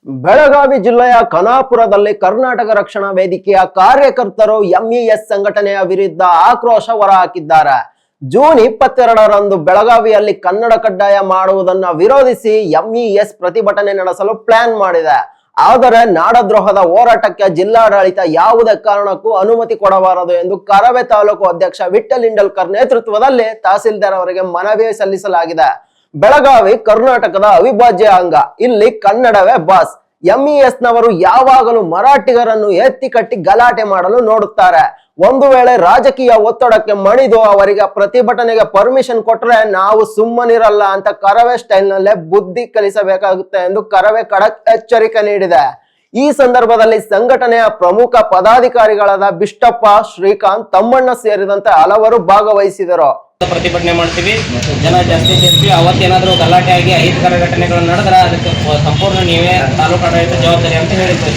ಬೆಳಗಾವಿ ಜಿಲ್ಲೆಯ ಖಾನಾಪುರದಲ್ಲಿ ಕರ್ನಾಟಕ ರಕ್ಷಣಾ ವೇದಿಕೆಯ ಕಾರ್ಯಕರ್ತರು ಎಂಇಎಸ್ ಸಂಘಟನೆಯ ವಿರುದ್ಧ ಆಕ್ರೋಶ ಹೊರಹಾಕಿದ್ದಾರೆ. ಜೂನ್ 22ರಂದು ಬೆಳಗಾವಿಯಲ್ಲಿ ಕನ್ನಡ ಕಡ್ಡಾಯ ಮಾಡುವುದನ್ನು ವಿರೋಧಿಸಿ ಎಂಇಎಸ್ ಪ್ರತಿಭಟನೆ ನಡೆಸಲು ಪ್ಲಾನ್ ಮಾಡಿದೆ. ಆದರೆ ನಾಡದ್ರೋಹದ ಹೋರಾಟಕ್ಕೆ ಜಿಲ್ಲಾಡಳಿತ ಯಾವುದೇ ಕಾರಣಕ್ಕೂ ಅನುಮತಿ ಕೊಡಬಾರದು ಎಂದು ಕರವೇ ತಾಲೂಕು ಅಧ್ಯಕ್ಷ ವಿಠ್ಠಲ್ ಇಂಡಲ್ಕರ್ ನೇತೃತ್ವದಲ್ಲಿ ತಹಸೀಲ್ದಾರ್ ಅವರಿಗೆ ಮನವಿ ಸಲ್ಲಿಸಲಾಗಿದೆ. ಬೆಳಗಾವಿ ಕರ್ನಾಟಕದ ಅವಿಭಾಜ್ಯ ಅಂಗ. ಇಲ್ಲಿ ಕನ್ನಡವೇ ಬಾಸ್. ಎಂಇಎಸ್ ನವರು ಯಾವಾಗಲೂ ಮರಾಠಿಗರನ್ನು ಎತ್ತಿ ಕಟ್ಟಿ ಗಲಾಟೆ ಮಾಡಲು ನೋಡುತ್ತಾರೆ. ಒಂದು ವೇಳೆ ರಾಜಕೀಯ ಒತ್ತಡಕ್ಕೆ ಮಣಿದು ಅವರಿಗೆ ಪ್ರತಿಭಟನೆಗೆ ಪರ್ಮಿಷನ್ ಕೊಟ್ರೆ ನಾವು ಸುಮ್ಮನಿರಲ್ಲ ಅಂತ ಕರವೇ ಸ್ಟೈಲ್ ನಲ್ಲೇ ಬುದ್ಧಿ ಕಲಿಸಬೇಕಾಗುತ್ತೆ ಎಂದು ಕರವೇ ಖಡಕ್ ಎಚ್ಚರಿಕೆ ನೀಡಿದೆ. ಈ ಸಂದರ್ಭದಲ್ಲಿ ಸಂಘಟನೆಯ ಪ್ರಮುಖ ಪದಾಧಿಕಾರಿಗಳಾದ ಬಿಷ್ಟಪ್ಪ, ಶ್ರೀಕಾಂತ್, ತಮ್ಮಣ್ಣ ಸೇರಿದಂತೆ ಹಲವರು ಭಾಗವಹಿಸಿದರು. ಪ್ರತಿಭಟನೆ ಮಾಡ್ತೀವಿ. ಜನ ಜಾಸ್ತಿ ಸೇರ್ತೀವಿ. ಅವತ್ತೇನಾದರೂ ಗಲಾಟೆ ಆಗಿ ಅಹಿತಕರ ಘಟನೆಗಳು ನಡೆದ್ರೆ ಅದಕ್ಕೆ ಸಂಪೂರ್ಣ ನೀವೇ ತಾಲೂಕು ಆಡಳಿತ ಜವಾಬ್ದಾರಿ ಅಂತ ಹೇಳಿದ್ವಿ.